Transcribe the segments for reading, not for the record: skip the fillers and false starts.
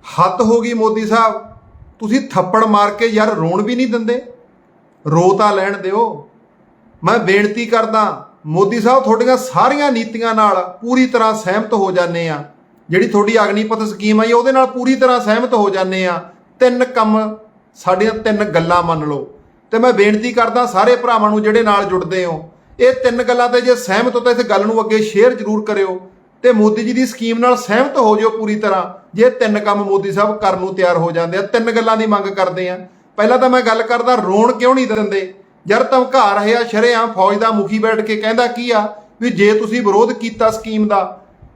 हद हो गई मोदी साहब, तुसी थप्पड़ मार के यार रोण भी नहीं दिंदे, रो तां लैण दिओ। मैं बेनती करदा मोदी साहब तुहाडीआं सारीआं नीतियां नाल पूरी तरह सहमत हो जाने आ, जिहड़ी तुहाडी अग्निपथ स्कीम आई ਉਹਦੇ ਨਾਲ पूरी तरह सहमत हो जाने आ। ਤਿੰਨ ਕੰਮ ਸਾਡੀਆਂ ਤਿੰਨ ਗੱਲਾਂ ਮੰਨ ਲਓ ਤੇ ਮੈਂ ਬੇਨਤੀ ਕਰਦਾ ਸਾਰੇ ਭਰਾਵਾਂ ਨੂੰ ਜਿਹੜੇ ਨਾਲ ਜੁੜਦੇ ਹੋ, ਇਹ ਤਿੰਨ ਗੱਲਾਂ ਤੇ ਜੇ ਸਹਿਮਤ ਹੋ ਤਾਂ ਇਸ ਗੱਲ ਨੂੰ ਅੱਗੇ ਸ਼ੇਅਰ ਜ਼ਰੂਰ ਕਰਿਓ ਤੇ ਮੋਦੀ ਜੀ ਦੀ ਸਕੀਮ ਨਾਲ ਸਹਿਮਤ ਹੋ ਜਿਓ ਪੂਰੀ ਤਰ੍ਹਾਂ। ਜੇ ਤਿੰਨ ਕੰਮ ਮੋਦੀ ਸਾਹਿਬ ਕਰਨ ਨੂੰ ਤਿਆਰ ਹੋ ਜਾਂਦੇ ਆ, ਤਿੰਨ ਗੱਲਾਂ ਦੀ ਮੰਗ ਕਰਦੇ ਆ। ਪਹਿਲਾਂ ਤਾਂ ਮੈਂ ਗੱਲ ਕਰਦਾ ਰੋਣ ਕਿਉਂ ਨਹੀਂ ਦਿੰਦੇ ਯਾਰ, ਧਮਕਾ ਰਹੇ ਆ ਸ਼ਰੇਆਮ। ਫੌਜ ਦਾ ਮੁਖੀ ਬੈਠ ਕੇ ਕਹਿੰਦਾ ਕੀ ਆ ਵੀ ਜੇ ਤੁਸੀਂ ਵਿਰੋਧ ਕੀਤਾ ਸਕੀਮ ਦਾ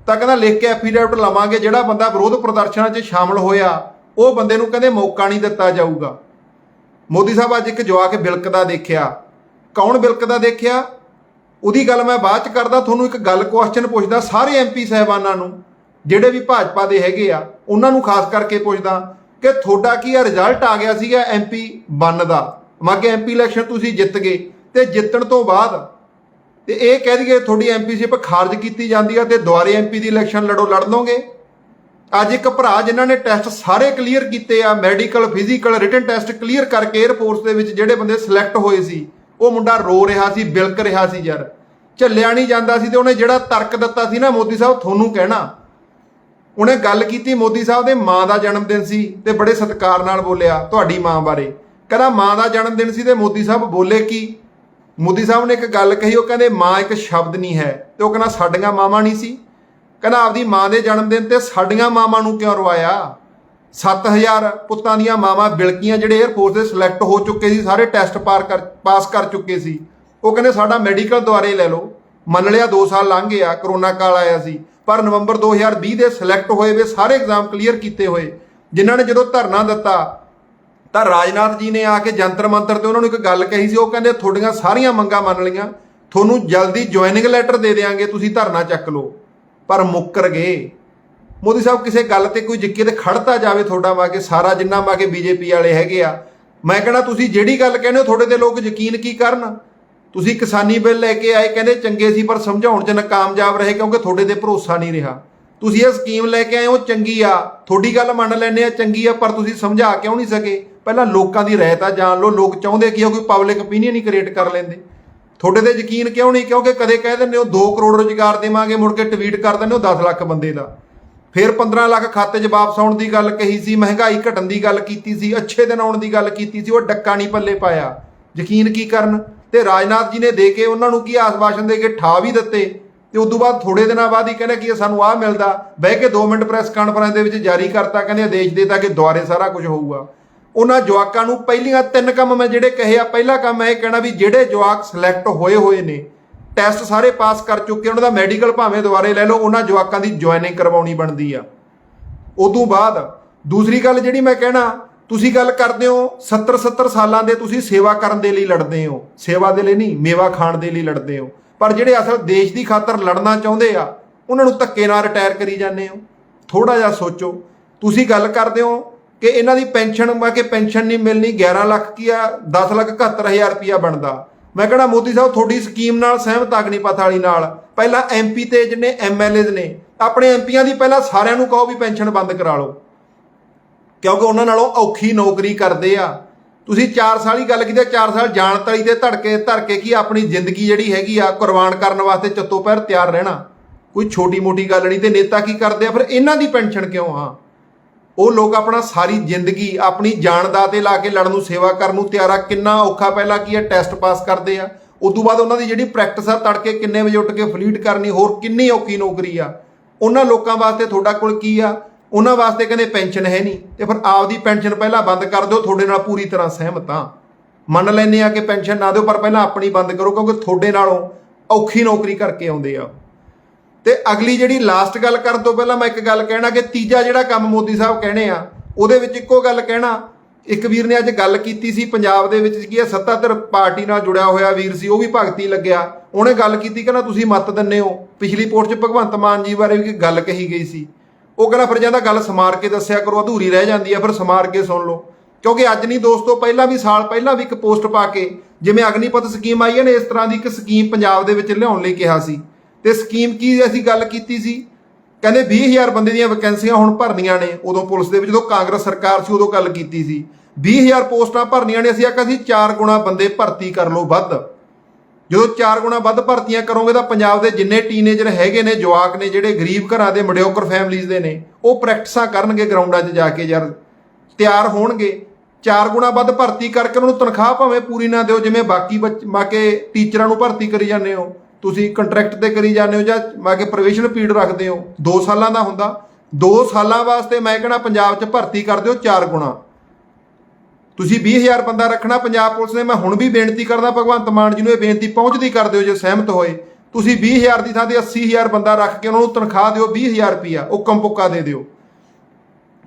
ਤਾਂ ਕਹਿੰਦਾ ਲਿਖ ਕੇ ਐਫੀਡੇਵਿਟ ਲਵਾਂਗੇ, ਜਿਹੜਾ ਬੰਦਾ ਵਿਰੋਧ ਪ੍ਰਦਰਸ਼ਨਾਂ 'ਚ ਸ਼ਾਮਲ ਹੋਇਆ ਉਹ ਬੰਦੇ ਨੂੰ ਕਹਿੰਦੇ ਮੌਕਾ ਨਹੀਂ ਦਿੱਤਾ ਜਾਊਗਾ। ਮੋਦੀ ਸਾਹਿਬ ਅੱਜ ਇੱਕ ਜਵਾਕ ਬਿਲਕਦਾ ਦੇਖਿਆ, ਕੌਣ ਬਿਲਕਦਾ ਦੇਖਿਆ ਉਹਦੀ ਗੱਲ ਮੈਂ ਬਾਅਦ 'ਚ ਕਰਦਾ। ਤੁਹਾਨੂੰ ਇੱਕ ਗੱਲ ਕੁਐਸਚਨ ਪੁੱਛਦਾ ਸਾਰੇ ਐਮਪੀ ਸਾਹਿਬਾਨਾਂ ਨੂੰ, ਜਿਹੜੇ ਵੀ ਭਾਜਪਾ ਦੇ ਹੈਗੇ ਆ ਉਹਨਾਂ ਨੂੰ ਖਾਸ ਕਰਕੇ ਪੁੱਛਦਾ ਕਿ ਤੁਹਾਡਾ ਕੀ ਆ ਰਿਜ਼ਲਟ ਆ ਗਿਆ ਸੀਗਾ ਐਮਪੀ 1 ਦਾ, ਮਾਗੇ ਐਮਪੀ ਇਲੈਕਸ਼ਨ ਤੁਸੀਂ ਜਿੱਤ ਗਏ ਤੇ ਜਿੱਤਣ ਤੋਂ ਬਾਅਦ ਤੇ ਇਹ ਕਹਿ ਦਈਏ ਤੁਹਾਡੀ ਐਮਪੀਸ਼ਿਪ ਖਾਰਜ ਕੀਤੀ ਜਾਂਦੀ ਆ ਤੇ ਦੁਬਾਰੇ ਐਮਪੀ ਦੀ ਇਲੈਕਸ਼ਨ ਲੜ ਲਓਗੇ। ਅੱਜ ਇੱਕ ਭਰਾ ਜਿਨ੍ਹਾਂ ਨੇ ਟੈਸਟ ਸਾਰੇ ਕਲੀਅਰ ਕੀਤੇ ਆ, medical physical written test clear ਕਰਕੇ 에ਅਰਫੋਰਸ ਦੇ ਵਿੱਚ ਜਿਹੜੇ ਬੰਦੇ ਸਿਲੈਕਟ ਹੋਏ ਸੀ, ਉਹ ਮੁੰਡਾ ਰੋ ਰਿਹਾ ਸੀ, ਬਿਲਕ ਰਿਹਾ ਸੀ ਯਾਰ, ਝੱਲਿਆ ਨਹੀਂ ਜਾਂਦਾ ਸੀ। ਤੇ ਉਹਨੇ ਜਿਹੜਾ ਤਰਕ ਦਿੱਤਾ ਸੀ ਨਾ ਮੋਦੀ ਸਾਹਿਬ ਤੁਹਾਨੂੰ ਕਹਿਣਾ, ਉਹਨੇ ਗੱਲ ਕੀਤੀ ਮੋਦੀ ਸਾਹਿਬ ਦੇ ਮਾਂ ਦਾ ਜਨਮ ਦਿਨ ਸੀ ਤੇ ਬੜੇ ਸਤਿਕਾਰ ਨਾਲ ਬੋਲਿਆ ਤੁਹਾਡੀ ਮਾਂ ਬਾਰੇ। ਕਹਿੰਦਾ ਮਾਂ ਦਾ ਜਨਮ ਦਿਨ ਸੀ ਤੇ ਮੋਦੀ ਸਾਹਿਬ ਬੋਲੇ ਕੀ? ਮੋਦੀ ਸਾਹਿਬ ਨੇ ਇੱਕ ਗੱਲ ਕਹੀ, ਉਹ ਕਹਿੰਦੇ ਮਾਂ ਇੱਕ ਸ਼ਬਦ ਨਹੀਂ ਹੈ। ਤੇ ਉਹ ਕਹਿੰਦਾ ਸਾਡੀਆਂ ਮਾਵਾਂ ਨਹੀਂ ਸੀ? ਕਹਿੰਦਾ ਆਪਦੀ ਮਾਂ ਦੇ ਜਨਮ ਦਿਨ ਤੇ ਸਾਡੀਆਂ ਮਾਵਾਂ ਨੂੰ ਕਿਉਂ ਰਵਾਇਆ? 7000 ਪੁੱਤਾਂ ਦੀਆਂ ਮਾਵਾਂ ਬਿਲਕੀਆਂ ਜਿਹੜੇ 에ਅਰਫੋਰਸ ਦੇ ਸਿਲੈਕਟ ਹੋ ਚੁੱਕੇ ਸੀ, ਸਾਰੇ ਟੈਸਟ ਪਾਸ ਕਰ ਚੁੱਕੇ ਸੀ। ਉਹ ਕਹਿੰਦੇ ਸਾਡਾ ਮੈਡੀਕਲ ਦੁਆਰੇ ਲੈ ਲਓ। ਮੰਨ ਲਿਆ 2 ਸਾਲ ਲੰਘ ਗਏ ਆ, ਕਰੋਨਾ ਕਾਲ ਆਇਆ ਸੀ, ਪਰ ਨਵੰਬਰ 2020 ਦੇ ਸਿਲੈਕਟ ਹੋਏ ਵੇ ਸਾਰੇ ਐਗਜ਼ਾਮ ਕਲੀਅਰ ਕੀਤੇ ਹੋਏ ਜਿਨ੍ਹਾਂ ਨੇ ਜਦੋਂ ਧਰਨਾ ਦਿੱਤਾ ਤਾਂ ਰਾਜਨਾਥ ਜੀ ਨੇ ਆ ਕੇ ਜੰਤਰ ਮੰਤਰ ਤੇ ਉਹਨਾਂ ਨੂੰ ਇੱਕ ਗੱਲ ਕਹੀ ਸੀ। ਉਹ ਕਹਿੰਦੇ ਤੁਹਾਡੀਆਂ ਸਾਰੀਆਂ ਮੰਗਾਂ ਮੰਨ ਲਈਆਂ, ਤੁਹਾਨੂੰ ਜਲਦੀ ਜੁਆਇਨਿੰਗ ਲੈਟਰ ਦੇ ਦੇਵਾਂਗੇ, ਤੁਸੀਂ ਧਰਨਾ ਚੱਕ ਲਓ। ਪਰ ਮੁੱਕਰ ਗਏ। ਮੋਦੀ ਸਾਹਿਬ ਕਿਸੇ ਗੱਲ ਤੇ ਕੋਈ ਜਿੱਕੇ ਤੇ ਖੜਤਾ ਜਾਵੇ ਤੁਹਾਡਾ ਵਾ ਕੇ ਸਾਰਾ ਜਿੰਨਾ ਵਾ ਕੇ ਬੀਜੇਪੀ ਵਾਲੇ ਹੈਗੇ ਆ, ਮੈਂ ਕਹਿਣਾ ਤੁਸੀਂ ਜਿਹੜੀ ਗੱਲ ਕਹਿੰਦੇ ਹੋ ਤੁਹਾਡੇ ਤੇ ਲੋਕ ਯਕੀਨ ਕੀ ਕਰਨ? ਤੁਸੀਂ ਕਿਸਾਨੀ ਬਿੱਲ ਲੈ ਕੇ ਆਏ, ਕਹਿੰਦੇ ਚੰਗੇ ਸੀ ਪਰ ਸਮਝਾਉਣ 'ਚ ਨਾਕਾਮਯਾਬ ਰਹੇ ਕਿਉਂਕਿ ਤੁਹਾਡੇ ਤੇ ਭਰੋਸਾ ਨਹੀਂ ਰਿਹਾ। ਤੁਸੀਂ ਇਹ ਸਕੀਮ ਲੈ ਕੇ ਆਏ ਉਹ ਚੰਗੀ ਆ, ਤੁਹਾਡੀ ਗੱਲ ਮੰਨ ਲੈਂਦੇ ਆ ਚੰਗੀ ਆ, ਪਰ ਤੁਸੀਂ ਸਮਝਾ ਕਿਉਂ ਨਹੀਂ ਸਕੇ? ਪਹਿਲਾਂ ਲੋਕਾਂ ਦੀ ਰਾਏ ਤਾਂ ਜਾਣ ਲਓ, ਲੋਕ ਚਾਹੁੰਦੇ ਕੀ ਆ, ਕੋਈ ਪਬਲਿਕ ਓਪੀਨੀਅਨ ਹੀ ਕ੍ਰੀਏਟ ਕਰ ਲੈਂਦੇ। ਤੁਹਾਡੇ ਤੇ ਯਕੀਨ ਕਿਉਂ ਨਹੀਂ? ਕਿਉਂਕਿ ਕਦੇ ਕਹਿ ਦਿੰਦੇ ਹੋ 2 ਕਰੋੜ ਰੁਜ਼ਗਾਰ ਦੇਵਾਂਗੇ, ਮੁੜ ਕੇ ਟਵੀਟ ਕਰ ਦਿੰਦੇ ਹੋ 10 ਲੱਖ ਬੰਦੇ ਦਾ। ਫਿਰ 15 ਲੱਖ ਖਾਤੇ 'ਚ ਵਾਪਸ ਆਉਣ ਦੀ ਗੱਲ ਕਹੀ ਸੀ, ਮਹਿੰਗਾਈ ਘਟਣ ਦੀ ਗੱਲ ਕੀਤੀ ਸੀ, ਅੱਛੇ ਦਿਨ ਆਉਣ ਦੀ ਗੱਲ ਕੀਤੀ ਸੀ, ਉਹ ਡੱਕਾ ਨਹੀਂ ਪੱਲੇ ਪਾਇਆ। ਯਕੀਨ ਕੀ ਕਰਨ? ਤੇ ਰਾਜਨਾਥ ਜੀ ਨੇ ਦੇ ਕੇ ਉਹਨਾਂ ਨੂੰ ਕੀ ਆਸਵਾਸ਼ਨ ਦੇ ਕੇ ਠਾ ਵੀ ਦਿੱਤੇ ਤੇ ਉਦੋਂ ਬਾਅਦ ਥੋੜੇ ਦਿਨਾਂ ਬਾਅਦ ਹੀ ਕਹਿੰਦੇ ਕਿ ਸਾਨੂੰ ਆਹ ਮਿਲਦਾ, ਬਹਿ ਕੇ 2 ਮਿੰਟ ਪ੍ਰੈਸ ਕਾਨਫਰੰਸ ਦੇ ਵਿੱਚ ਜਾਰੀ ਕਰਤਾ, ਕਹਿੰਦੇ ਆਦੇਸ਼ ਦੇ ਦਿੱਤਾ ਕਿ ਦੁਆਰੇ ਸਾਰਾ ਕੁਝ ਹੋਊਗਾ। ਉਹਨਾਂ ਜਵਾਕਾਂ ਨੂੰ ਪਹਿਲੀਆਂ 3 ਕੰਮ ਮੈਂ ਜਿਹੜੇ ਕਹੇ ਆ, ਪਹਿਲਾ ਕੰਮ ਇਹ ਕਹਿਣਾ ਵੀ ਜਿਹੜੇ ਜਵਾਕ ਸਿਲੈਕਟ ਹੋਏ ਨੇ, ਟੈਸਟ ਸਾਰੇ ਪਾਸ ਕਰ ਚੁੱਕੇ, ਉਹਨਾਂ ਦਾ ਮੈਡੀਕਲ ਭਾਵੇਂ ਦੁਬਾਰੇ ਲੈ ਲਓ, ਉਹਨਾਂ ਜਵਾਕਾਂ ਦੀ ਜੁਆਇਨਿੰਗ ਕਰਵਾਉਣੀ ਬਣਦੀ ਆ। ਉਦੋਂ ਬਾਅਦ ਦੂਸਰੀ ਗੱਲ ਜਿਹੜੀ ਮੈਂ ਕਹਿਣਾ, ਤੁਸੀਂ ਗੱਲ ਕਰਦੇ ਹੋ 70 ਸਾਲਾਂ ਦੇ ਤੁਸੀਂ ਸੇਵਾ ਕਰਨ ਦੇ ਲਈ ਲੜਦੇ ਹੋ, ਸੇਵਾ ਦੇ ਲਈ ਨਹੀਂ ਮੇਵਾ ਖਾਣ ਦੇ ਲਈ ਲੜਦੇ ਹੋ, ਪਰ ਜਿਹੜੇ ਅਸਲ ਦੇਸ਼ ਦੀ ਖਾਤਰ ਲੜਨਾ ਚਾਹੁੰਦੇ ਆ ਉਹਨਾਂ ਨੂੰ ਧੱਕੇ ਨਾਲ ਰਿਟਾਇਰ ਕਰੀ ਜਾਂਦੇ ਹੋ। ਥੋੜਾ ਜਿਹਾ ਸੋਚੋ। ਤੁਸੀਂ ਗੱਲ ਕਰਦੇ ਹੋ ਕਿ ਇਹਨਾਂ ਦੀ ਪੈਨਸ਼ਨ ਵਾ ਕੇ ਪੈਨਸ਼ਨ ਨਹੀਂ ਮਿਲਣੀ, 11 ਲੱਖ ਕੀ ਆ 10,71,000 ਰੁਪਇਆ ਬਣਦਾ। ਮੈਂ ਕਹਿਣਾ ਮੋਦੀ ਸਾਹਿਬ ਤੁਹਾਡੀ ਸਕੀਮ ਨਾਲ ਸਹਿਮਤ ਅਗਨੀਪਥ ਵਾਲੀ ਨਾਲ, ਪਹਿਲਾਂ ਐਮਪੀ ਤੇ ਜਿਹਨੇ ਐਮਐਲਏ ਨੇ ਆਪਣੇ ਐਮਪੀਆਂ ਦੀ ਪਹਿਲਾਂ ਸਾਰਿਆਂ ਨੂੰ ਕਹੋ ਵੀ ਪੈਨਸ਼ਨ ਬੰਦ ਕਰਾ ਲਓ, ਕਿਉਂਕਿ ਉਹਨਾਂ ਨਾਲੋਂ ਔਖੀ ਨੌਕਰੀ ਕਰਦੇ ਆ। ਤੁਸੀਂ 4 ਸਾਲ ਹੀ ਗੱਲ ਕੀਤੀ, 4 ਸਾਲ ਜਾਨ ਤਲੀ ਤੇ ਧਰ ਕੇ ਕੀ ਆਪਣੀ ਜ਼ਿੰਦਗੀ ਜਿਹੜੀ ਹੈਗੀ ਆ ਕੁਰਬਾਨ ਕਰਨ ਵਾਸਤੇ ਚੱਤੋ ਪੈਰ ਤਿਆਰ ਰਹਿਣਾ, ਕੋਈ ਛੋਟੀ ਮੋਟੀ ਗੱਲ ਨਹੀਂ। ਤੇ ਨੇਤਾ ਕੀ ਕਰਦੇ ਆ ਫਿਰ? ਇਹਨਾਂ ਦੀ ਪੈਨਸ਼ਨ ਕਿਉਂ ਆ? ਉਹ ਲੋਕ ਆਪਣਾ ਸਾਰੀ ਜ਼ਿੰਦਗੀ ਆਪਣੀ ਜਾਨ ਦਾ ਤੇ ਲਾ ਕੇ ਲੜਨ ਨੂੰ, ਸੇਵਾ ਕਰਨ ਨੂੰ ਤਿਆਰ ਆ। ਕਿੰਨਾ ਔਖਾ ਪਹਿਲਾਂ ਕੀ ਆ, ਟੈਸਟ ਪਾਸ ਕਰਦੇ ਆ, ਉਦੋਂ ਬਾਅਦ ਉਹਨਾਂ ਦੀ ਜਿਹੜੀ ਪ੍ਰੈਕਟਿਸ ਆ, ਤੜਕੇ ਕਿੰਨੇ ਵਜੇ ਉੱਠ ਕੇ ਫਲੀਟ ਕਰਨੀ, ਹੋਰ ਕਿੰਨੀ ਔਖੀ ਨੌਕਰੀ ਆ। ਉਹਨਾਂ ਲੋਕਾਂ ਵਾਸਤੇ ਤੁਹਾਡਾ ਕੋਲ ਕੀ ਆ? ਉਹਨਾਂ ਵਾਸਤੇ ਕਹਿੰਦੇ ਪੈਨਸ਼ਨ ਹੈ ਨਹੀਂ। ਤੇ ਫਿਰ ਆਪਦੀ ਪੈਨਸ਼ਨ ਪਹਿਲਾਂ ਬੰਦ ਕਰ ਦਿਓ, ਤੁਹਾਡੇ ਨਾਲ ਪੂਰੀ ਤਰ੍ਹਾਂ ਸਹਿਮਤ ਹਾਂ। ਮੰਨ ਲੈਂਦੇ ਆ ਕਿ ਪੈਨਸ਼ਨ ਨਾ ਦਿਓ, ਪਰ ਪਹਿਲਾਂ ਆਪਣੀ ਬੰਦ ਕਰੋ, ਕਿਉਂਕਿ ਤੁਹਾਡੇ ਨਾਲੋਂ ਔਖੀ ਨੌਕਰੀ ਕਰਕੇ ਆਉਂਦੇ ਆ। ਤੇ ਅਗਲੀ ਜਿਹੜੀ ਲਾਸਟ ਗੱਲ ਕਰਨ ਤੋਂ ਪਹਿਲਾਂ ਮੈਂ ਇੱਕ ਗੱਲ ਕਹਿਣਾ ਕਿ ਤੀਜਾ ਜਿਹੜਾ ਕੰਮ ਮੋਦੀ ਸਾਹਿਬ ਕਹਿਣੇ ਆ, ਉਹਦੇ ਵਿੱਚ ਇੱਕੋ ਗੱਲ ਕਹਿਣਾ। ਇੱਕ ਵੀਰ ਨੇ ਅੱਜ ਗੱਲ ਕੀਤੀ ਸੀ ਪੰਜਾਬ ਦੇ ਵਿੱਚ ਕੀ ਆ, ਸੱਤਾਧਰ ਪਾਰਟੀ ਨਾਲ ਜੁੜਿਆ ਹੋਇਆ ਵੀਰ ਸੀ, ਉਹ ਵੀ ਭਗਤੀ ਲੱਗਿਆ। ਉਹਨੇ ਗੱਲ ਕੀਤੀ ਕਹਿੰਦਾ ਤੁਸੀਂ ਮਤ ਦਿੰਦੇ ਹੋ। ਪਿਛਲੀ ਪੋਸਟ 'ਚ ਭਗਵੰਤ ਮਾਨ ਜੀ ਬਾਰੇ ਵੀ ਗੱਲ ਕਹੀ ਗਈ ਸੀ। ਉਹ ਕਹਿੰਦਾ ਫਿਰ ਜਾਂਦਾ ਗੱਲ ਸਮਾਰ ਕੇ ਦੱਸਿਆ ਕਰੋ, ਅਧੂਰੀ ਰਹਿ ਜਾਂਦੀ ਆ, ਫਿਰ ਸਮਾਰ ਕੇ ਸੁਣ ਲਓ। ਕਿਉਂਕਿ ਅੱਜ ਨਹੀਂ ਦੋਸਤੋ, ਪਹਿਲਾਂ ਵੀ ਸਾਲ ਪਹਿਲਾਂ ਵੀ ਇੱਕ ਪੋਸਟ ਪਾ ਕੇ ਜਿਵੇਂ ਅਗਨੀਪਥ ਸਕੀਮ ਆਈ ਹੈ ਨੇ, ਇਸ ਤਰ੍ਹਾਂ ਦੀ ਇੱਕ ਸਕੀਮ ਪੰਜਾਬ ਦੇ ਵਿੱਚ ਲਿਆਉਣ ਲਈ ਕਿਹਾ ਸੀ। ਤੇ ਸਕੀਮ ਕੀ ਅਸੀਂ ਗੱਲ ਕੀਤੀ ਸੀ ਕਹਿੰਦੇ 20,000 ਬੰਦੇ ਦੀਆਂ ਵੈਕੈਂਸੀਆਂ ਹੁਣ ਭਰਨੀਆਂ ਨੇ। ਉਦੋਂ ਪੁਲਿਸ ਦੇ ਵਿੱਚ ਜਦੋਂ ਕਾਂਗਰਸ ਸਰਕਾਰ ਸੀ ਉਦੋਂ ਗੱਲ ਕੀਤੀ ਸੀ 20,000 ਪੋਸਟਾਂ ਭਰਨੀਆਂ ਨੇ। ਅਸੀਂ ਆਖਿਆ ਸੀ 4 ਗੁਣਾ ਬੰਦੇ ਭਰਤੀ ਕਰ ਲਓ ਵੱਧ। ਜਦੋਂ 4 ਗੁਣਾ ਵੱਧ ਭਰਤੀਆਂ ਕਰੋਗੇ ਤਾਂ ਪੰਜਾਬ ਦੇ ਜਿੰਨੇ ਟੀਨੇਜਰ ਹੈਗੇ ਨੇ, ਜਵਾਕ ਨੇ, ਜਿਹੜੇ ਗਰੀਬ ਘਰਾਂ ਦੇ ਮਿਡਿਓਕਰ ਫੈਮਲੀਜ਼ ਦੇ ਨੇ, ਉਹ ਪ੍ਰੈਕਟਿਸਾਂ ਕਰਨਗੇ ਗਰਾਊਂਡਾਂ 'ਚ ਜਾ ਕੇ, ਯਾਰ ਤਿਆਰ ਹੋਣਗੇ। 4 ਗੁਣਾ ਵੱਧ ਭਰਤੀ ਕਰਕੇ ਉਹਨਾਂ ਨੂੰ ਤਨਖਾਹ ਭਾਵੇਂ ਪੂਰੀ ਨਾ ਦਿਓ, ਜਿਵੇਂ ਬਾਕੀ ਟੀਚਰਾਂ ਨੂੰ ਭਰਤੀ ਕਰੀ ਜਾਂਦੇ ਹੋ, ਤੁਸੀਂ ਕੰਟਰੈਕਟ ਤੇ ਕਰੀ ਜਾਂਦੇ ਹੋ, ਜਾਂ ਪ੍ਰੋਬੇਸ਼ਨ ਪੀਰੀਅਡ ਰੱਖਦੇ ਹੋ 2 ਸਾਲਾਂ ਦਾ ਹੁੰਦਾ। 2 ਸਾਲਾਂ ਵਾਸਤੇ ਮੈਂ ਕਹਿਣਾ ਪੰਜਾਬ 'ਚ ਭਰਤੀ ਕਰ ਦਿਓ 4 ਗੁਣਾ। ਤੁਸੀਂ 20,000 ਬੰਦਾ ਰੱਖਣਾ ਪੰਜਾਬ ਪੁਲਿਸ ਨੇ। ਮੈਂ ਹੁਣ ਵੀ ਬੇਨਤੀ ਕਰਦਾ ਭਗਵੰਤ ਮਾਨ ਜੀ ਨੂੰ, ਇਹ ਬੇਨਤੀ ਪਹੁੰਚਦੀ ਕਰ ਦਿਓ ਜੇ ਸਹਿਮਤ ਹੋਏ। ਤੁਸੀਂ 20,000 ਦੀ ਥਾਂ ਤੇ 80,000 ਬੰਦਾ ਰੱਖ ਕੇ ਉਹਨਾਂ ਨੂੰ ਤਨਖਾਹ ਦਿਓ 20,000 ਰੁਪਈਆ, ਹੁਕਮ ਪੁੱਕਾ ਦੇ ਦਿਓ।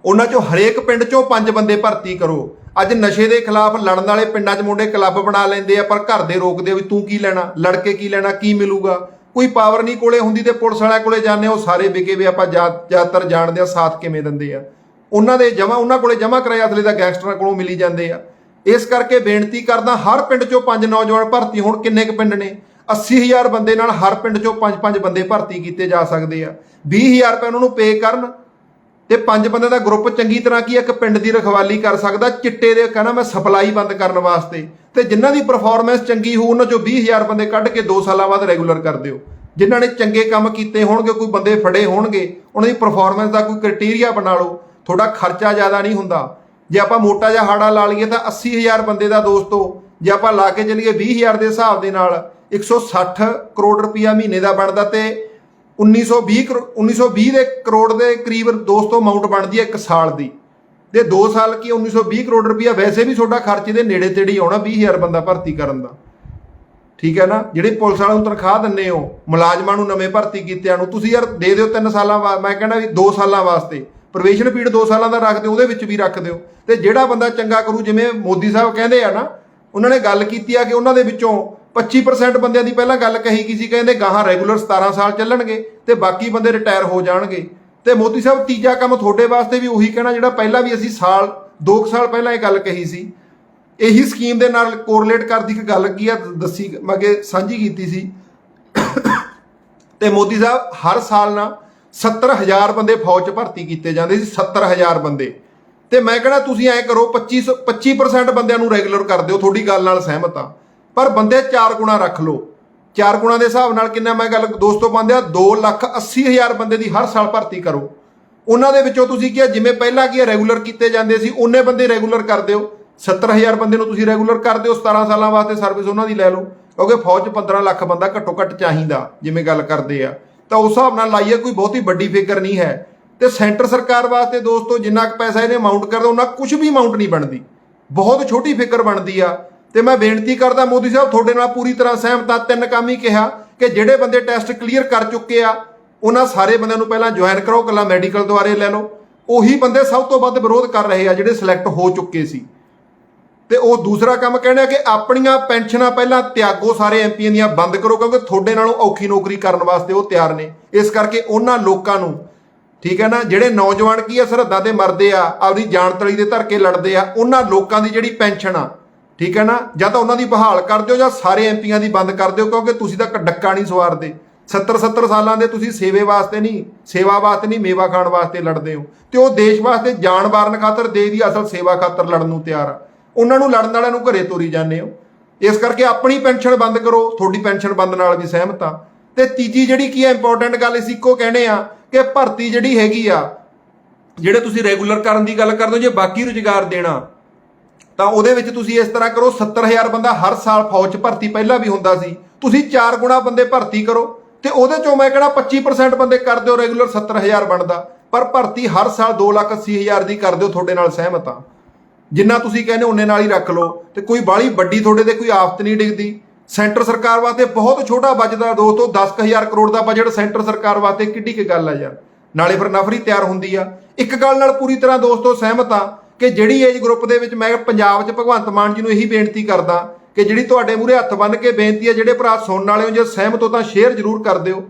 ਉਹਨਾਂ 'ਚੋਂ ਹਰੇਕ ਪਿੰਡ 'ਚੋਂ 5 ਬੰਦੇ ਭਰਤੀ ਕਰੋ। ਅੱਜ ਨਸ਼ੇ ਦੇ ਖਿਲਾਫ ਲੜਨ ਵਾਲੇ ਪਿੰਡਾਂ 'ਚ ਮੁੰਡੇ ਕਲੱਬ ਬਣਾ ਲੈਂਦੇ ਆ, ਪਰ ਘਰ ਦੇ ਰੋਕਦੇ ਵੀ ਤੂੰ ਕੀ ਲੈਣਾ, ਲੜ ਕੇ ਕੀ ਲੈਣਾ, ਕੀ ਮਿਲੂਗਾ। ਕੋਈ ਪਾਵਰ ਨਹੀਂ ਕੋਲੇ ਹੁੰਦੀ ਤੇ ਪੁਲਿਸ ਵਾਲਿਆਂ ਕੋਲੇ ਜਾਂਦੇ, ਉਹ ਸਾਰੇ ਵਿਕੇ ਵੇ। ਆਪਾਂ ਜ਼ਿਆਦਾਤਰ ਜਾਣਦੇ ਆ ਸਾਥ ਕਿਵੇਂ ਦਿੰਦੇ ਆ। ਉਹਨਾਂ ਕੋਲੇ ਜਮ੍ਹਾਂ ਕਰਾਏ ਅਸਲੇ ਦਾ ਗੈਂਗਸਟਰਾਂ ਕੋਲੋਂ ਮਿਲੀ ਜਾਂਦੇ ਆ। ਇਸ ਕਰਕੇ ਬੇਨਤੀ ਕਰਦਾ, ਹਰ ਪਿੰਡ ਚੋਂ 5 ਨੌਜਵਾਨ ਭਰਤੀ ਹੋਣ। ਕਿੰਨੇ ਕੁ ਪਿੰਡ ਨੇ? 80,000 ਬੰਦੇ ਨਾਲ ਹਰ ਪਿੰਡ ਚੋਂ 5-5 ਬੰਦੇ ਭਰਤੀ ਕੀਤੇ ਜਾ ਸਕਦੇ ਆ। 20,000 ਰੁਪਏ ਉਹਨਾਂ ਨੂੰ ਪੇ ਕਰਨ ਤੇ 5 ਬੰਦੇ ਦਾ ਗਰੁੱਪ ਚੰਗੀ ਤਰ੍ਹਾਂ ਇੱਕ ਪਿੰਡ ਦੀ ਰਖਵਾਲੀ ਕਰ ਸਕਦਾ। ਚਿੱਟੇ ਦੇ ਕਹਿੰਦਾ ਮੈਂ ਸਪਲਾਈ ਬੰਦ ਕਰਨ ਵਾਸਤੇ, ਤੇ ਜਿਨ੍ਹਾਂ ਦੀ ਪਰਫਾਰਮੈਂਸ ਚੰਗੀ ਹੋ ਉਹਨਾਂ ਚੋਂ 20,000 ਬੰਦੇ ਕੱਢ ਕੇ 2 ਸਾਲਾਂ ਬਾਅਦ ਰੈਗੂਲਰ ਕਰ ਦਿਓ। ਜਿਨ੍ਹਾਂ ਨੇ ਚੰਗੇ ਕੰਮ ਕੀਤੇ ਹੋਣਗੇ, ਕੋਈ ਬੰਦੇ ਫੜੇ ਹੋਣਗੇ, ਉਹਨਾਂ ਦੀ ਪਰਫਾਰਮੈਂਸ ਦਾ ਕੋਈ ਕ੍ਰਾਈਟੇਰੀਆ ਬਣਾ ਲਓ। ਤੁਹਾਡਾ ਖਰਚਾ ਜ਼ਿਆਦਾ ਨਹੀਂ ਹੁੰਦਾ। ਜੇ ਆਪਾਂ ਮੋਟਾ ਜਿਹਾ ਹਾੜਾ ਲਾ ਲਈਏ ਤਾਂ 80,000 ਬੰਦੇ ਦਾ ਦੋਸਤੋ, ਜੇ ਆਪਾਂ ਲਾ ਕੇ ਚੱਲੀਏ 20,000 ਦੇ ਹਿਸਾਬ ਦੇ ਨਾਲ 160 ਕਰੋੜ ਰੁਪਈਆ ਮਹੀਨੇ ਦਾ ਬਣਦਾ, ਤੇ 1920 ਦੇ ਕਰੋੜ ਦੇ ਕਰੀਬ ਦੋਸਤੋ ਅਮਾਊਂਟ ਬਣਦੀ ਹੈ 1 ਸਾਲ ਦੀ। ਤੇ 2 ਸਾਲ ਕੀ 1920 ਕਰੋੜ ਰੁਪਈਆ, ਵੈਸੇ ਵੀ ਤੁਹਾਡਾ ਖਰਚੇ ਦੇ ਨੇੜੇ ਤੇੜੇ ਆਉਣਾ 20,000 ਬੰਦਾ ਭਰਤੀ ਕਰਨ ਦਾ। ਠੀਕ ਹੈ ਨਾ। ਜਿਹੜੇ ਪੁਲਿਸ ਵਾਲਿਆਂ ਨੂੰ ਤਨਖਾਹ ਦਿੰਦੇ ਹੋ, ਮੁਲਾਜ਼ਮਾਂ ਨੂੰ ਨਵੇਂ ਭਰਤੀ ਕੀਤਿਆਂ ਨੂੰ ਤੁਸੀਂ ਯਾਰ ਦੇ ਦਿਓ 3 ਸਾਲਾਂ ਬਾਅਦ। ਮੈਂ ਕਹਿੰਦਾ ਵੀ 2 ਸਾਲਾਂ ਵਾਸਤੇ ਪ੍ਰੋਬੇਸ਼ਨ ਪੀਰੀਅਡ 2 ਸਾਲਾਂ ਦਾ ਰੱਖ ਦਿਓ, ਉਹਦੇ ਵਿੱਚ ਵੀ ਰੱਖ ਦਿਓ। ਤੇ ਜਿਹੜਾ ਬੰਦਾ ਚੰਗਾ ਕਰੂ, ਜਿਵੇਂ ਮੋਦੀ ਸਾਹਿਬ ਕਹਿੰਦੇ ਆ ਨਾ, ਉਹਨਾਂ ਨੇ ਗੱਲ ਕੀਤੀ ਆ ਕਿ ਉਹਨਾਂ ਦੇ ਵਿੱਚੋਂ 25% ਬੰਦਿਆਂ ਦੀ ਪਹਿਲਾਂ ਗੱਲ ਕਹੀ ਗਈ ਸੀ, ਕਹਿੰਦੇ ਗਾਹਾਂ ਰੈਗੂਲਰ 17 ਸਾਲ ਚੱਲਣਗੇ ਤੇ ਬਾਕੀ ਬੰਦੇ ਰਿਟਾਇਰ ਹੋ ਜਾਣਗੇ। ਤੇ ਮੋਦੀ ਸਾਹਿਬ ਤੀਜਾ ਕੰਮ ਤੁਹਾਡੇ ਵਾਸਤੇ ਵੀ ਉਹੀ ਕਹਿਣਾ ਜਿਹੜਾ ਪਹਿਲਾਂ ਵੀ ਅਸੀਂ 2 ਸਾਲ ਪਹਿਲਾਂ ਇਹ ਗੱਲ ਕਹੀ ਸੀ। ਇਹੀ ਸਕੀਮ ਦੇ ਨਾਲ ਕੋਰਿਲੇਟ ਕਰਦੀ ਇੱਕ ਗੱਲ ਕੀ ਆ ਦੱਸੀ, ਮੈਂ ਅੱਗੇ ਸਾਂਝੀ ਕੀਤੀ ਸੀ। ਤੇ ਮੋਦੀ ਸਾਹਿਬ ਹਰ ਸਾਲ ਨਾ 70,000 ਬੰਦੇ ਫੌਜ 'ਚ ਭਰਤੀ ਕੀਤੇ ਜਾਂਦੇ ਸੀ, 70,000 ਬੰਦੇ। ਤੇ ਮੈਂ ਕਹਿੰਦਾ ਤੁਸੀਂ ਐਂ ਕਰੋ 25% ਬੰਦਿਆਂ ਨੂੰ ਰੈਗੂਲਰ ਕਰ ਦਿਓ। ਤੁਹਾਡੀ ਗੱਲ ਨਾਲ ਸਹਿਮਤ ਆ, ਪਰ ਬੰਦੇ 4 ਗੁਣਾ ਰੱਖ ਲਓ। 4 ਗੁਣਾ ਦੇ ਹਿਸਾਬ ਨਾਲ ਕਿੰਨਾ, ਮੈਂ ਗੱਲ ਦੋਸਤੋ ਪਾਉਂਦੇ ਆ 2,80,000 ਬੰਦੇ ਦੀ ਹਰ ਸਾਲ ਭਰਤੀ ਕਰੋ। ਉਹਨਾਂ ਦੇ ਵਿੱਚੋਂ ਤੁਸੀਂ ਕੀ ਜਿਵੇਂ ਪਹਿਲਾਂ ਕੀ ਰੈਗੂਲਰ ਕੀਤੇ ਜਾਂਦੇ ਸੀ ਉਹਨੇ ਬੰਦੇ ਰੈਗੂਲਰ ਕਰ ਦਿਓ। 70,000 ਬੰਦੇ ਨੂੰ ਤੁਸੀਂ ਰੈਗੂਲਰ ਕਰ ਦਿਓ, 17 ਸਾਲਾਂ ਵਾਸਤੇ ਸਰਵਿਸ ਉਹਨਾਂ ਦੀ ਲੈ ਲਓ, ਕਿਉਂਕਿ ਫੌਜ 'ਚ 15 ਲੱਖ ਬੰਦਾ ਘੱਟੋ ਘੱਟ ਚਾਹੀਦਾ ਜਿਵੇਂ ਗੱਲ ਕਰਦੇ ਆ। ਤਾਂ ਉਸ ਹਿਸਾਬ ਨਾਲ ਲਾਈਏ, ਕੋਈ ਬਹੁਤੀ ਵੱਡੀ ਫਿਗਰ ਨਹੀਂ ਹੈ। ਤੇ ਸੈਂਟਰ ਸਰਕਾਰ ਵਾਸਤੇ ਦੋਸਤੋ ਜਿੰਨਾ ਕੁ ਪੈਸਾ ਇਹਨੇ ਅਮਾਊਂਟ ਕਰਦਾ ਉਹਨਾਂ ਕੁਝ ਵੀ ਅਮਾਊਂਟ ਨਹੀਂ ਬਣਦੀ, ਬਹੁਤ ਛੋਟੀ ਫਿਗਰ ਬਣਦੀ ਆ। ਤੇ ਮੈਂ ਬੇਨਤੀ ਕਰਦਾ ਮੋਦੀ ਸਾਹਿਬ ਤੁਹਾਡੇ ਨਾਲ ਪੂਰੀ ਤਰ੍ਹਾਂ ਸਹਿਮਤ ਆ। 3 ਕੰਮ ਹੀ ਕਿਹਾ ਕਿ ਜਿਹੜੇ ਬੰਦੇ ਟੈਸਟ ਕਲੀਅਰ ਕਰ ਚੁੱਕੇ ਆ ਉਹਨਾਂ ਸਾਰੇ ਬੰਦਿਆਂ ਨੂੰ ਪਹਿਲਾਂ ਜੁਆਇਨ ਕਰੋ, ਇਕੱਲਾ ਮੈਡੀਕਲ ਦੁਆਰੇ ਲੈ ਲਓ। ਉਹੀ ਬੰਦੇ ਸਭ ਤੋਂ ਵੱਧ ਵਿਰੋਧ ਕਰ ਰਹੇ ਆ ਜਿਹੜੇ ਸਿਲੈਕਟ ਹੋ ਚੁੱਕੇ ਸੀ। ਤੇ ਉਹ ਦੂਸਰਾ ਕੰਮ ਕਹਿਣਾ ਕਿ ਆਪਣੀਆਂ ਪੈਨਸ਼ਨਾਂ ਪਹਿਲਾਂ ਤਿਆਗੋ, ਸਾਰੇ ਐਮਪੀਆਂ ਦੀਆਂ ਬੰਦ ਕਰੋ, ਕਿਉਂਕਿ ਤੁਹਾਡੇ ਨਾਲੋਂ ਔਖੀ ਨੌਕਰੀ ਕਰਨ ਵਾਸਤੇ ਉਹ ਤਿਆਰ ਨੇ। ਇਸ ਕਰਕੇ ਉਹਨਾਂ ਲੋਕਾਂ ਨੂੰ, ਠੀਕ ਹੈ ਨਾ, ਜਿਹੜੇ ਨੌਜਵਾਨ ਕੀ ਆ ਸਰਹੱਦਾਂ ਤੇ ਮਰਦੇ ਆ, ਆਪਣੀ ਜਾਨ ਤਲੀ ਦੇ ਧਰ ਕੇ ਲੜਦੇ ਆ, ਉਹਨਾਂ ਲੋਕਾਂ ਦੀ ਜਿਹੜੀ ਪੈਨਸ਼ਨ ਆ, ਠੀਕ ਹੈ ਨਾ, ਜਾਂ ਤਾਂ ਉਹਨਾਂ ਦੀ ਬਹਾਲ ਕਰ ਦਿਓ ਜਾਂ ਸਾਰੇ ਐਮਪੀਆਂ ਦੀ ਬੰਦ ਕਰ ਦਿਓ, ਕਿਉਂਕਿ ਤੁਸੀਂ ਤਾਂ ਡੱਕਾ ਨਹੀਂ ਸਵਾਰਦੇ। 70 ਸਾਲਾਂ ਦੇ ਤੁਸੀਂ ਸੇਵਾ ਵਾਸਤੇ ਨਹੀਂ ਮੇਵਾ ਖਾਣ ਵਾਸਤੇ ਲੜਦੇ ਹੋ, ਤੇ ਉਹ ਦੇਸ਼ ਵਾਸਤੇ ਜਾਨ ਵਾਰਨ ਖਾਤਰ, ਦੇਸ਼ ਦੀ ਅਸਲ ਸੇਵਾ ਖਾਤਰ ਲੜਨ ਨੂੰ ਤਿਆਰ ਆ। ਉਹਨਾਂ ਨੂੰ ਲੜਨ ਵਾਲਿਆਂ ਨੂੰ ਘਰੇ ਤੋਰੀ ਜਾਂਦੇ ਹੋ। ਇਸ ਕਰਕੇ ਆਪਣੀ ਪੈਨਸ਼ਨ ਬੰਦ ਕਰੋ। ਤੁਹਾਡੀ ਪੈਨਸ਼ਨ ਬੰਦ ਨਾਲ ਵੀ ਸਹਿਮਤ ਆ। ਤੇ ਤੀਜੀ ਜਿਹੜੀ ਕੀ ਹੈ ਇੰਪੋਰਟੈਂਟ ਗੱਲ, ਅਸੀਂ ਇੱਕੋ ਕਹਿੰਦੇ ਆ ਕਿ ਭਰਤੀ ਜਿਹੜੀ ਹੈਗੀ ਆ, ਜਿਹੜੇ ਤੁਸੀਂ ਰੈਗੂਲਰ ਕਰਨ ਦੀ ਗੱਲ ਕਰਦੇ ਹੋ, ਜੇ ਬਾਕੀ ਰੁਜ਼ਗਾਰ ਦੇਣਾ ਤਾਂ ਉਹਦੇ ਵਿੱਚ ਤੁਸੀਂ ਇਸ ਤਰ੍ਹਾਂ ਕਰੋ, 70,000 ਬੰਦਾ ਹਰ ਸਾਲ ਫੌਜ 'ਚ ਭਰਤੀ ਪਹਿਲਾਂ ਵੀ ਹੁੰਦਾ ਸੀ, ਤੁਸੀਂ 4 ਗੁਣਾ ਬੰਦੇ ਭਰਤੀ ਕਰੋ। ਤੇ ਉਹਦੇ ਚੋਂ ਮੈਂ ਕਹਿਣਾ 25% ਬੰਦੇ ਕਰ ਦਿਓ ਰੈਗੂਲਰ, 70,000 ਬਣਦਾ, ਪਰ ਭਰਤੀ ਹਰ ਸਾਲ 2,80,000 ਦੀ ਕਰ ਦਿਓ। ਤੁਹਾਡੇ ਨਾਲ ਸਹਿਮਤ ਆ। ਜਿੰਨਾ ਤੁਸੀਂ ਕਹਿੰਦੇ ਉਹਨੇ ਨਾਲ ਹੀ ਰੱਖ ਲਓ, ਤੇ ਕੋਈ ਬਾਹਲੀ ਵੱਡੀ ਤੁਹਾਡੇ ਤੇ ਕੋਈ ਆਫਤ ਨਹੀਂ ਡਿੱਗਦੀ। ਸੈਂਟਰ ਸਰਕਾਰ ਵਾਸਤੇ ਬਹੁਤ ਛੋਟਾ ਬਜਟ ਦੋਸਤੋ, 10,000 ਕਰੋੜ ਦਾ ਬਜਟ ਸੈਂਟਰ ਸਰਕਾਰ ਵਾਸਤੇ ਕਿੱਡੀ ਕੀ ਗੱਲ ਆ ਯਾਰ। ਨਾਲੇ ਫਿਰ ਨਫਰੀ ਤਿਆਰ ਹੁੰਦੀ ਆ। ਇੱਕ ਗੱਲ ਨਾਲ ਪੂਰੀ ਤਰ੍ਹਾਂ ਦੋਸਤੋ ਸਹਿਮਤ ਆ ਕਿ ਜਿਹੜੀ ਏਜ ਗਰੁੱਪ ਦੇ ਵਿੱਚ ਮੈਂ ਪੰਜਾਬ 'ਚ ਭਗਵੰਤ ਮਾਨ ਜੀ ਨੂੰ ਇਹੀ ਬੇਨਤੀ ਕਰਦਾ ਕਿ ਜਿਹੜੀ ਤੁਹਾਡੇ ਮੂਹਰੇ ਹੱਥ ਬੰਨ੍ਹ ਕੇ ਬੇਨਤੀ ਹੈ, ਜਿਹੜੇ ਭਰਾ ਸੁਣਨ ਵਾਲੇ ਹੋ, ਜੇ ਸਹਿਮਤ ਹੋ ਤਾਂ ਸ਼ੇਅਰ ਜ਼ਰੂਰ ਕਰ ਦਿਓ।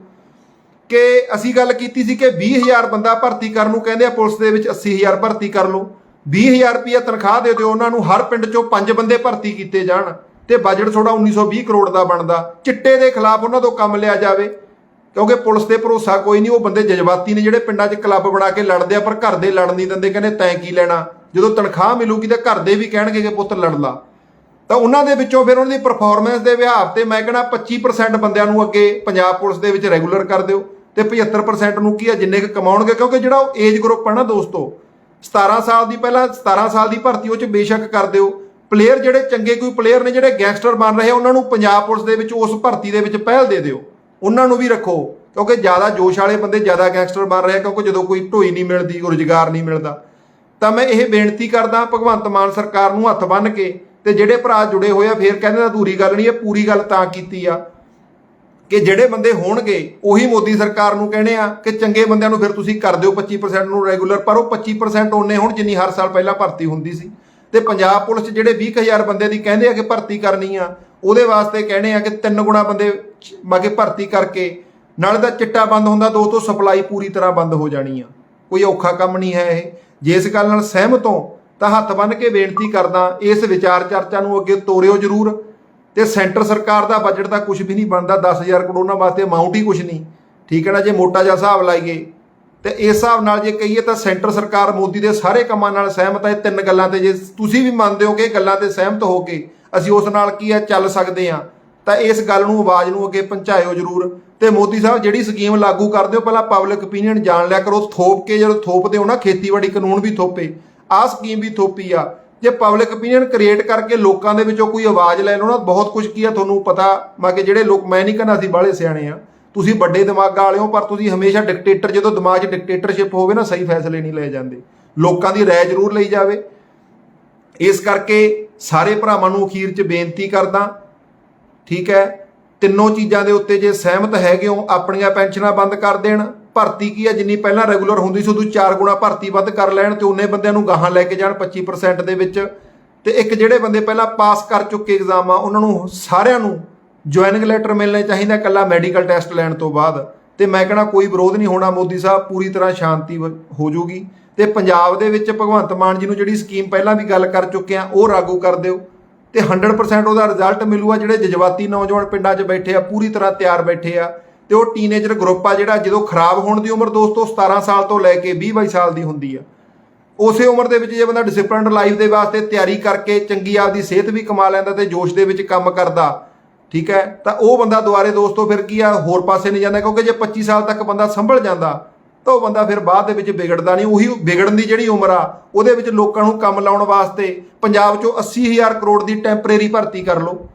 ਕਿ ਅਸੀਂ ਗੱਲ ਕੀਤੀ ਸੀ ਕਿ 20,000 ਬੰਦਾ ਭਰਤੀ ਕਰਨ ਨੂੰ ਕਹਿੰਦੇ ਆ, ਪੁਲਿਸ ਦੇ ਵਿੱਚ 80,000 ਭਰਤੀ ਕਰ ਲਓ, 20,000 ਰੁਪਈਆ ਤਨਖਾਹ ਦੇ ਦਿਓ ਉਹਨਾਂ ਨੂੰ, ਹਰ ਪਿੰਡ 'ਚੋਂ 5 ਬੰਦੇ ਭਰਤੀ ਕੀਤੇ ਜਾਣ, ਤੇ ਬਜਟ ਤੁਹਾਡਾ 1920 ਕਰੋੜ ਦਾ ਬਣਦਾ। ਚਿੱਟੇ ਦੇ ਖਿਲਾਫ ਉਹਨਾਂ ਤੋਂ ਕੰਮ ਲਿਆ ਜਾਵੇ, ਕਿਉਂਕਿ ਪੁਲਿਸ ਤੇ ਭਰੋਸਾ ਕੋਈ ਨਹੀਂ। ਉਹ ਬੰਦੇ ਜਜ਼ਬਾਤੀ ਨੇ ਜਿਹੜੇ ਪਿੰਡਾਂ 'ਚ ਕਲੱਬ ਬਣਾ ਕੇ ਲੜਦੇ ਆ, ਪਰ ਘਰ ਦੇ ਲੜਨ ਨਹੀਂ ਦਿੰਦੇ। ਕਹਿੰਦੇ ਤੈਂ ਕੀ ਲੈਣਾ, ਜਦੋਂ ਤਨਖਾਹ ਮਿਲੂਗੀ ਤਾਂ ਘਰ ਦੇ ਵੀ ਕਹਿਣਗੇ ਕਿ ਪੁੱਤ ਲੜ ਲਾ। ਤਾਂ ਉਹਨਾਂ ਦੇ ਵਿੱਚੋਂ ਫਿਰ ਉਹਨਾਂ ਦੀ ਪਰਫਾਰਮੈਂਸ ਦੇ ਵਿਹਾਰ ਤੇ ਮੈਂ ਕਹਿੰਦਾ 25% ਬੰਦਿਆਂ ਨੂੰ ਅੱਗੇ ਪੰਜਾਬ ਪੁਲਿਸ ਦੇ ਵਿੱਚ ਰੈਗੂਲਰ ਕਰ ਦਿਓ, ਤੇ 75% ਨੂੰ ਕੀ ਆ ਜਿੰਨੇ ਕੁ ਕਮਾਉਣਗੇ। ਕਿਉਂਕਿ ਜਿਹੜਾ ਉਹ ਏਜ ਗਰੁੱਪ ਹੈ ਨਾ ਦੋਸਤੋ, 17 ਸਾਲ ਦੀ, ਪਹਿਲਾਂ 17 ਸਾਲ ਦੀ ਭਰਤੀ ਉਹ 'ਚ ਬੇਸ਼ੱਕ ਕਰ ਦਿਓ। ਪਲੇਅਰ ਜਿਹੜੇ ਚੰਗੇ ਕੋਈ ਪਲੇਅਰ ਨੇ ਜਿਹੜੇ ਗੈਂਗਸਟਰ ਬਣ ਰਹੇ, ਉਹਨਾਂ ਨੂੰ ਪੰਜਾਬ ਪੁਲਿਸ ਦੇ ਵਿੱਚ ਉਸ ਭਰਤੀ ਦੇ ਵਿੱਚ ਪਹਿਲ ਦੇ ਦਿਓ, ਉਹਨਾਂ ਨੂੰ ਵੀ ਰੱਖੋ। ਕਿਉਂਕਿ ਜ਼ਿਆਦਾ ਜੋਸ਼ ਵਾਲੇ ਬੰਦੇ ਜ਼ਿਆਦਾ ਗੈਂਗਸਟਰ ਬਣ ਰਹੇ, ਕਿਉਂਕਿ ਜਦੋਂ ਕੋਈ ਢੋਈ ਨਹੀਂ ਮਿਲਦੀ, ਰੁਜ਼ਗਾਰ ਨਹੀਂ ਮਿਲਦਾ। ਤਾਂ ਮੈਂ ਇਹ ਬੇਨਤੀ ਕਰਦਾ ਭਗਵੰਤ ਮਾਨ ਸਰਕਾਰ ਨੂੰ ਹੱਥ ਬੰਨ੍ਹ ਕੇ, ਤੇ ਜਿਹੜੇ ਭਰਾ ਜੁੜੇ ਹੋਏ ਆ ਫੇਰ ਕਹਿੰਦੇ ਅਧੂਰੀ ਗੱਲ ਨਹੀਂ, ਇਹ ਪੂਰੀ ਗੱਲ ਤਾਂ ਕੀਤੀ ਆ ਕਿ ਜਿਹੜੇ ਬੰਦੇ ਹੋਣਗੇ ਉਹੀ ਮੋਦੀ ਸਰਕਾਰ ਨੂੰ ਕਹਿਣੇ ਆ ਕਿ ਚੰਗੇ ਬੰਦਿਆਂ ਨੂੰ ਫਿਰ ਤੁਸੀਂ ਕਰ ਦਿਓ 25% ਨੂੰ ਰੈਗੂਲਰ, ਪਰ ਉਹ 25% ਉਹਨੇ ਹੁਣ ਜਿੰਨੀ ਹਰ ਸਾਲ ਪਹਿਲਾਂ ਭਰਤੀ ਹੁੰਦੀ ਸੀ। ਤੇ ਪੰਜਾਬ ਪੁਲਿਸ 'ਚ ਜਿਹੜੇ 20,000 ਬੰਦੇ ਦੀ ਕਹਿੰਦੇ ਆ ਕਿ ਭਰਤੀ ਕਰਨੀ ਆ, ਉਹਦੇ ਵਾਸਤੇ ਕਹਿਣੇ ਆ ਕਿ 3 ਗੁਣਾ ਬੰਦੇ ਮਾਗੇ ਭਰਤੀ ਕਰਕੇ, ਨਾਲੇ ਦਾ ਚਿੱਟਾ ਬੰਦ ਹੁੰਦਾ, ਦੋਸਤੋ ਸਪਲਾਈ ਪੂਰੀ ਤਰ੍ਹਾਂ ਬੰਦ ਹੋ ਜਾਣੀ ਆ। ਕੋਈ ਔਖਾ ਕੰਮ ਨਹੀਂ ਹੈ ਇਹ। ਜੇ ਇਸ ਗੱਲ ਨਾਲ ਸਹਿਮਤ ਹੋ ਤਾਂ ਹੱਥ ਬੰਨ੍ਹ ਕੇ ਬੇਨਤੀ ਕਰਦਾ ਇਸ ਵਿਚਾਰ ਚਰਚਾ ਨੂੰ ਅੱਗੇ ਤੋਰਿਓ ਜ਼ਰੂਰ। ਤੇ ਸੈਂਟਰ ਸਰਕਾਰ ਦਾ ਬਜਟ ਤਾਂ ਕੁਝ ਵੀ ਨਹੀਂ ਬਣਦਾ, 10,000 ਕਰੋੜ ਉਹਨਾਂ ਵਾਸਤੇ ਅਮਾਊਂਟ ਹੀ ਕੁਝ ਨਹੀਂ, ਠੀਕ ਹੈ ਨਾ। ਜੇ ਮੋਟਾ ਜਿਹਾ ਹਿਸਾਬ ਲਾਈਏ ਤੇ ਇਸ ਹਿਸਾਬ ਨਾਲ ਜੇ ਕਹੀਏ ਤਾਂ ਸੈਂਟਰ ਸਰਕਾਰ ਮੋਦੀ ਦੇ ਸਾਰੇ ਕੰਮਾਂ ਨਾਲ ਸਹਿਮਤ ਹੈ। 3 ਗੱਲਾਂ ਤੇ ਜੇ ਤੁਸੀਂ ਵੀ ਮੰਨਦੇ ਹੋ ਕਿ ਇਹ ਗੱਲਾਂ ਤੇ ਸਹਿਮਤ ਹੋ ਕੇ ਅਸੀਂ ਉਸ ਨਾਲ ਕੀ ਹੈ ਚੱਲ ਸਕਦੇ ਹਾਂ, ਤਾਂ ਇਸ ਗੱਲ ਨੂੰ ਆਵਾਜ਼ ਨੂੰ ਅੱਗੇ ਪਹੁੰਚਾਇਓ ਜ਼ਰੂਰ। ਤੇ ਮੋਦੀ ਸਾਹਿਬ ਜਿਹੜੀ ਸਕੀਮ ਲਾਗੂ ਕਰਦੇ ਹੋ ਪਹਿਲਾਂ ਪਬਲਿਕ ਓਪੀਨੀਅਨ ਜਾਣ ਲਿਆ ਕਰੋ। ਥੋਪ ਕੇ ਜਦੋਂ ਥੋਪਦੇ ਹੋ ਨਾ, ਖੇਤੀਬਾੜੀ ਕਾਨੂੰਨ ਵੀ ਥੋਪੇ, ਆਹ ਸਕੀਮ ਵੀ ਥੋਪੀ ਆ। ਜੇ ਪਬਲਿਕ ਓਪੀਨੀਅਨ ਕ੍ਰੀਏਟ ਕਰਕੇ ਲੋਕਾਂ ਦੇ ਵਿੱਚੋਂ ਕੋਈ ਆਵਾਜ਼ ਲੈ ਲਓ ਨਾ, ਬਹੁਤ ਕੁਝ ਕੀ ਆ ਤੁਹਾਨੂੰ ਪਤਾ। ਮੈਂ ਕਿ ਜਿਹੜੇ ਲੋਕ, ਮੈਂ ਨਹੀਂ ਕਹਿੰਦਾ ਅਸੀਂ ਬਾਹਲੇ ਸਿਆਣੇ ਆ, ਤੁਸੀਂ ਵੱਡੇ ਦਿਮਾਗਾਂ ਵਾਲੇ ਹੋ, ਪਰ ਤੁਸੀਂ ਹਮੇਸ਼ਾ ਡਿਕਟੇਟਰ, ਜਦੋਂ ਦਿਮਾਗ 'ਚ ਡਿਕਟੇਟਰਸ਼ਿਪ ਹੋਵੇ ਨਾ, ਸਹੀ ਫੈਸਲੇ ਨਹੀਂ ਲਏ ਜਾਂਦੇ। ਲੋਕਾਂ ਦੀ ਰਾਏ ਜ਼ਰੂਰ ਲਈ ਜਾਵੇ। ਇਸ ਕਰਕੇ ਸਾਰੇ ਭਰਾਵਾਂ ਨੂੰ ਅਖੀਰ 'ਚ ਬੇਨਤੀ ਕਰਦਾ, ਠੀਕ ਹੈ, ਤਿੰਨੋਂ ਚੀਜ਼ਾਂ ਦੇ ਉੱਤੇ ਜੇ ਸਹਿਮਤ ਹੈਗੇ ਹੋ, ਆਪਣੀਆਂ ਪੈਨਸ਼ਨਾਂ ਬੰਦ ਕਰ ਦੇਣ, ਭਰਤੀ ਕੀ ਆ ਜਿੰਨੀ ਪਹਿਲਾਂ ਰੈਗੂਲਰ ਹੁੰਦੀ ਸੀ ਉਦੋਂ 4 ਗੁਣਾ ਭਰਤੀ ਵੱਧ ਕਰ ਲੈਣ, ਤੇ ਉਹਨੇ ਬੰਦਿਆਂ ਨੂੰ ਗਾਹਾਂ ਲੈ ਕੇ ਜਾਣ 25% ਦੇ ਵਿੱਚ। ਤੇ ਇੱਕ ਜਿਹੜੇ ਬੰਦੇ ਪਹਿਲਾਂ ਪਾਸ ਕਰ ਚੁੱਕੇ ਐਗਜ਼ਾਮ ਆ, ਉਹਨਾਂ ਨੂੰ ਸਾਰਿਆਂ ਨੂੰ ਜੁਆਇਨਿੰਗ ਲੈਟਰ ਮਿਲਣਾ ਚਾਹੀਦਾ ਇਕੱਲਾ ਮੈਡੀਕਲ ਟੈਸਟ ਲੈਣ ਤੋਂ ਬਾਅਦ। ਤੇ ਮੈਂ ਕਹਿਣਾ ਕੋਈ ਵਿਰੋਧ ਨਹੀਂ ਹੋਣਾ, ਮੋਦੀ ਸਾਹਿਬ ਪੂਰੀ ਤਰ੍ਹਾਂ ਸ਼ਾਂਤੀ ਹੋ ਜੂਗੀ। ਤੇ ਪੰਜਾਬ ਦੇ ਵਿੱਚ ਭਗਵੰਤ ਮਾਨ ਜੀ ਨੂੰ ਜਿਹੜੀ ਸਕੀਮ ਪਹਿਲਾਂ ਵੀ ਗੱਲ ਕਰ ਚੁੱਕੇ ਆ, ਉਹ ਲਾਗੂ ਕਰ ਦਿਓ, ਤੇ 100% ਉਹਦਾ ਰਿਜ਼ਲਟ ਮਿਲੂਗਾ। ਜਿਹੜੇ ਜਜ਼ਬਾਤੀ ਨੌਜਵਾਨ ਪਿੰਡਾਂ 'ਚ ਬੈਠੇ ਆ, ਪੂਰੀ ਤਰ੍ਹਾਂ ਤਿਆਰ ਬੈਠੇ ਆ, ਤੇ ਉਹ ਟੀਨੇਜਰ ਗਰੁੱਪ ਆ ਜਿਹੜਾ ਜਦੋਂ ਖਰਾਬ ਹੋਣ ਦੀ ਉਮਰ ਦੋਸਤੋ 17 ਸਾਲ ਤੋਂ ਲੈ ਕੇ 20-22 ਸਾਲ ਦੀ ਹੁੰਦੀ ਆ, ਉਸੇ ਉਮਰ ਦੇ ਵਿੱਚ ਜੇ ਬੰਦਾ ਡਿਸਿਪਲਿਨਡ ਲਾਈਫ ਦੇ ਵਾਸਤੇ ਤਿਆਰੀ ਕਰਕੇ ਚੰਗੀ ਆਪਦੀ ਸਿਹਤ ਵੀ ਕਮਾ ਲੈਂਦਾ ਤੇ ਜੋਸ਼ ਦੇ ਵਿੱਚ ਕੰਮ ਕਰਦਾ, ਠੀਕ ਹੈ, ਤਾਂ ਉਹ ਬੰਦਾ ਦੁਬਾਰੇ ਦੋਸਤੋ ਫਿਰ ਕੀ ਆ ਹੋਰ ਪਾਸੇ ਨਹੀਂ ਜਾਂਦਾ। ਕਿਉਂਕਿ ਜੇ 25 ਸਾਲ ਤੱਕ ਬੰਦਾ ਸੰਭਲ ਜਾਂਦਾ ਤਾਂ ਉਹ ਬੰਦਾ ਫਿਰ ਬਾਅਦ ਦੇ ਵਿੱਚ ਵਿਗੜਦਾ ਨਹੀਂ। ਉਹੀ ਵਿਗੜਨ ਦੀ ਜਿਹੜੀ ਉਮਰ ਆ, ਉਹਦੇ ਵਿੱਚ ਲੋਕਾਂ ਨੂੰ ਕੰਮ ਲਾਉਣ ਵਾਸਤੇ ਪੰਜਾਬ 'ਚੋਂ 80,000 ਕਰੋੜ ਦੀ ਟੈਂਪਰੇਰੀ ਭਰਤੀ ਕਰ ਲਓ।